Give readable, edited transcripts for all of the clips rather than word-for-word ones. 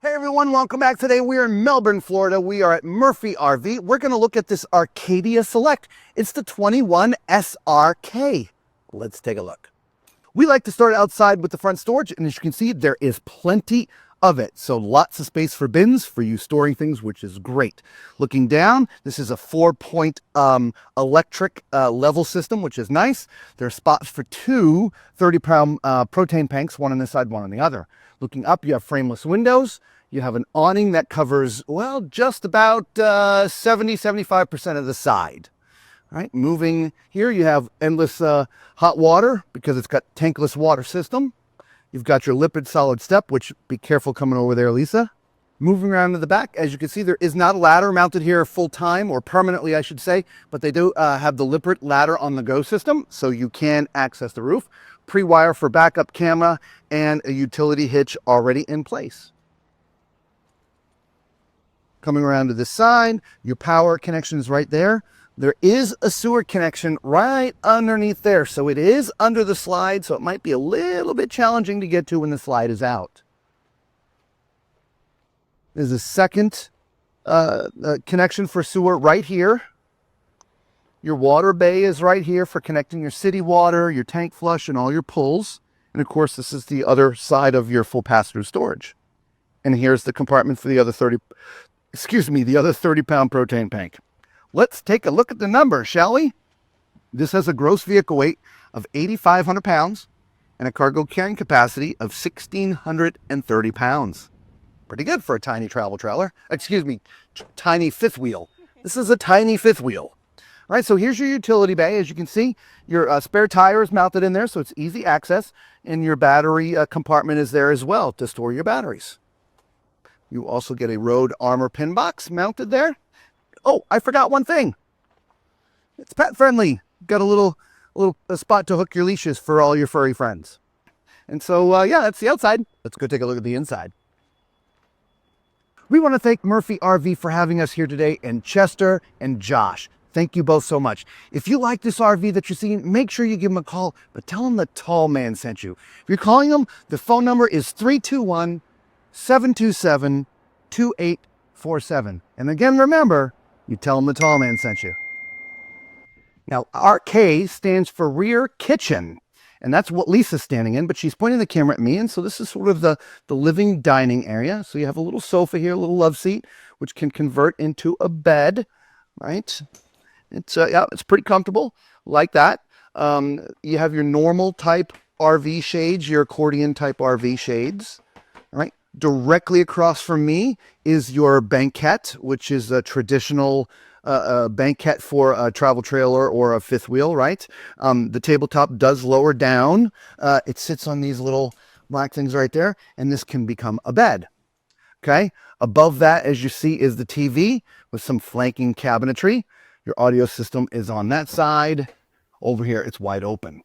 Hey everyone, welcome back. Today we are in Melbourne, Florida. We are at Murphy RV. We're going to look at this Arcadia Select. It's the 21 SRK. Let's take a look. We like to start outside with the front storage, and as you can see, there is plenty of it. So lots of space for bins for you storing things, which is great. Looking down, this is a 4-point electric level system, which is nice. There are spots for two 30-pound propane tanks, one on this side, one on the other. Looking up, you have frameless windows. You have an awning that covers, well, just about 70-75% of the side. All right, moving here, you have endless hot water because it's got tankless water system. You've got your lipid solid step, which be careful coming over there, Lisa. Moving around to the back, as you can see, there is not a ladder mounted here full time or permanently, I should say, but they do have the lipid ladder on the go system, so you can access the roof. Pre-wire for backup camera and a utility hitch already in place. Coming around to this side, your power connection is right there. There is a sewer connection right underneath there, so it is under the slide, so it might be a little bit challenging to get to when the slide is out. There's a second connection for sewer right here. Your water bay is right here for connecting your city water, your tank flush, and all your pulls. And of course, this is the other side of your full pass-through storage. And here's the compartment for the other 30-pound propane tank. Let's take a look at the numbers, shall we? This has a gross vehicle weight of 8,500 pounds and a cargo carrying capacity of 1,630 pounds. Pretty good for a tiny travel trailer. Excuse me, tiny fifth wheel. This is a tiny fifth wheel. All right, so here's your utility bay. As you can see, your spare tire is mounted in there, so it's easy access. And your battery compartment is there as well to store your batteries. You also get a Road Armor pin box mounted there. Oh, I forgot one thing. It's pet friendly. Got a little spot to hook your leashes for all your furry friends. And so, yeah, that's the outside. Let's go take a look at the inside. We want to thank Murphy RV for having us here today, and Chester and Josh. Thank you both so much. If you like this RV that you're seeing, make sure you give them a call, but tell them the tall man sent you. If you're calling them, the phone number is 321-727-2847. And again, remember, you tell them the tall man sent you. Now, RK stands for rear kitchen, and that's what Lisa's standing in, but she's pointing the camera at me, and so this is sort of the living dining area. So you have a little sofa here, a little love seat, which can convert into a bed, right? Yeah, it's pretty comfortable like that. You have your normal type RV shades, your accordion type RV shades. All right. Directly across from me is your banquette, which is a traditional banquette for a travel trailer or a fifth wheel, right? The tabletop does lower down. It sits on these little black things right there, and this can become a bed. Okay. Above that, as you see, is the TV with some flanking cabinetry. Your audio system is on that side. Over here, it's wide open.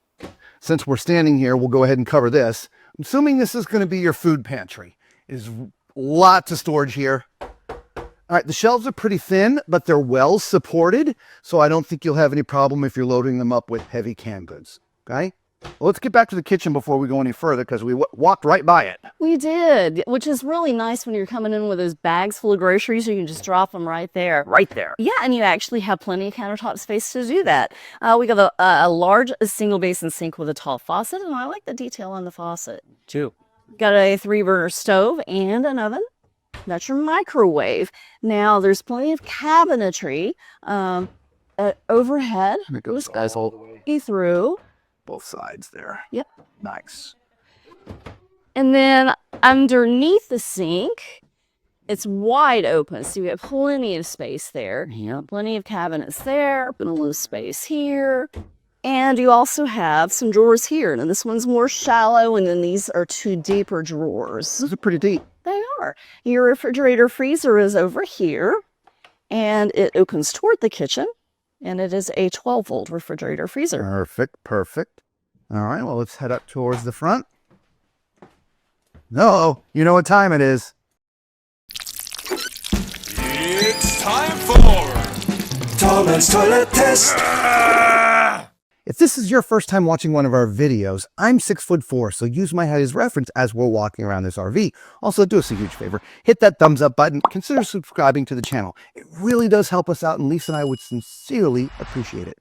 Since we're standing here, we'll go ahead and cover this. I'm assuming this is going to be your food pantry. There's lots of storage here. All right, the shelves are pretty thin, but they're well supported, so I don't think you'll have any problem if you're loading them up with heavy canned goods. Okay? Well, let's get back to the kitchen before we go any further, because we walked right by it. We did, which is really nice when you're coming in with those bags full of groceries. You can just drop them right there. Right there. Yeah, and you actually have plenty of countertop space to do that. We got a large single basin sink with a tall faucet, and I like the detail on the faucet, too. Got a 3-burner stove and an oven. That's your microwave. Now, there's plenty of cabinetry overhead. It goes all the way Through. both sides there. Yep. Nice. And then underneath the sink, it's wide open, so you have plenty of space there. Yeah. Plenty of cabinets there, and a little space here. And you also have some drawers here. And this one's more shallow, and then these are 2 deeper drawers. Those are pretty deep. They are. Your refrigerator freezer is over here, and it opens toward the kitchen. And it is a 12-volt refrigerator freezer. Perfect, perfect. All right, well, let's head up towards the front. No, you know what time it is. It's time for Tall Man's Toilet Test. If this is your first time watching one of our videos, I'm 6'4", so use my height as reference as we're walking around this RV. Also, do us a huge favor, hit that thumbs up button, consider subscribing to the channel. It really does help us out, and Lisa and I would sincerely appreciate it.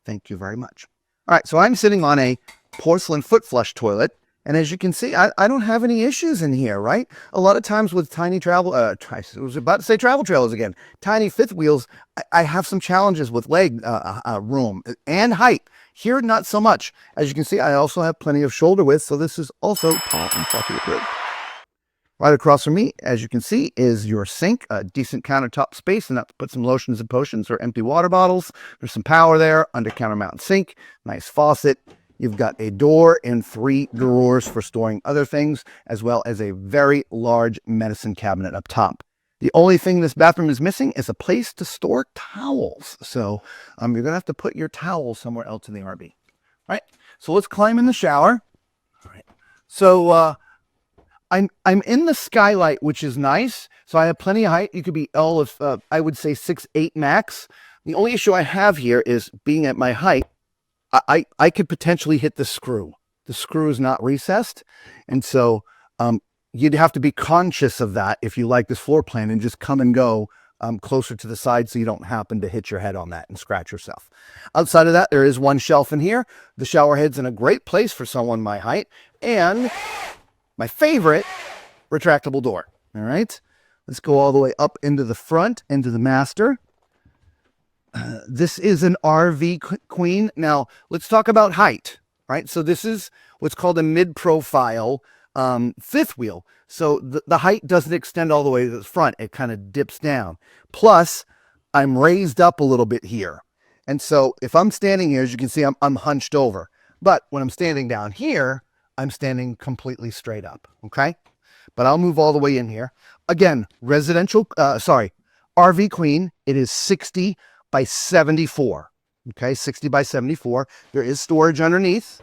Thank you very much. All right, so I'm sitting on a porcelain foot flush toilet, and as you can see, I don't have any issues in here, right? A lot of times with tiny travel, I was about to say travel trailers again, tiny fifth wheels, I have some challenges with leg room and height. Here, not so much. As you can see, I also have plenty of shoulder width, so this is also tall and fluffy approved. Right across from me, as you can see, is your sink, a decent countertop space, and to put some lotions and potions or empty water bottles. There's some power there, under counter mount sink, nice faucet. You've got a door and 3 drawers for storing other things, as well as a very large medicine cabinet up top. The only thing this bathroom is missing is a place to store towels. So you're going to have to put your towels somewhere else in the RV. All right, so let's climb in the shower. All right, so I'm in the skylight, which is nice. So I have plenty of height. You could be L of, I would say 6'8" max. The only issue I have here is being at my height, I could potentially hit the screw. The screw is not recessed. And so you'd have to be conscious of that if you like this floor plan and just come and go closer to the side so you don't happen to hit your head on that and scratch yourself. Outside of that, there is one shelf in here. The shower head's in a great place for someone my height. And my favorite, retractable door. All right, let's go all the way up into the front, into the master. This is an RV queen. Now, let's talk about height, right? So this is what's called a mid-profile fifth wheel. So the height doesn't extend all the way to the front. It kind of dips down. Plus, I'm raised up a little bit here. And so if I'm standing here, as you can see, I'm hunched over. But when I'm standing down here, I'm standing completely straight up, okay? But I'll move all the way in here. Again, RV queen. It is 60 by 74, okay? 60 by 74. There is storage underneath,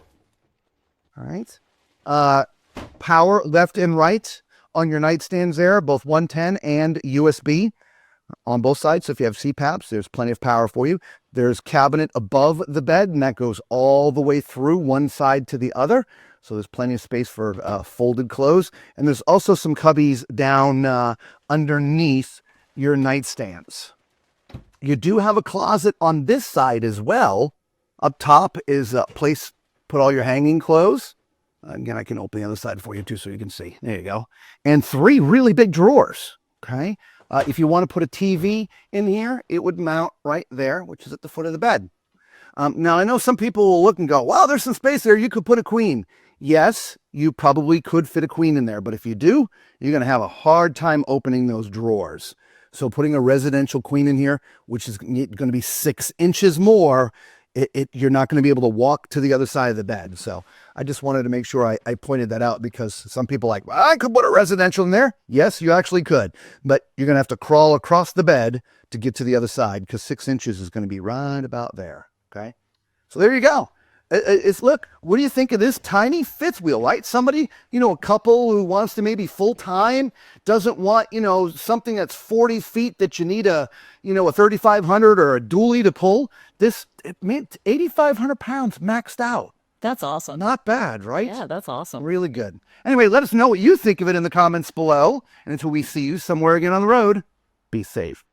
all right? Power left and right on your nightstands there, both 110 and USB on both sides. So if you have CPAPs, there's plenty of power for you. There's cabinet above the bed, and that goes all the way through one side to the other. So there's plenty of space for folded clothes. And there's also some cubbies down underneath your nightstands. You do have a closet on this side as well. Up top is a place to put all your hanging clothes. Again, I can open the other side for you too so you can see. There you go. And 3 really big drawers, okay? If you want to put a TV in here, it would mount right there, which is at the foot of the bed. Now, I know some people will look and go, wow, there's some space there. You could put a queen. Yes, you probably could fit a queen in there. But if you do, you're going to have a hard time opening those drawers. So putting a residential queen in here, which is going to be 6 inches more, you're not going to be able to walk to the other side of the bed. So I just wanted to make sure I pointed that out, because some people are like, well, I could put a residential in there. Yes, you actually could. But you're going to have to crawl across the bed to get to the other side, because 6 inches is going to be right about there. Okay, so there you go. Look, what do you think of this tiny fifth wheel, right? Somebody, a couple who wants to maybe full time, doesn't want, something that's 40 feet that you need a 3,500 or a dually to pull. This, 8,500 pounds maxed out. That's awesome. Not bad, right? Yeah, that's awesome. Really good. Anyway, let us know what you think of it in the comments below. And until we see you somewhere again on the road, be safe.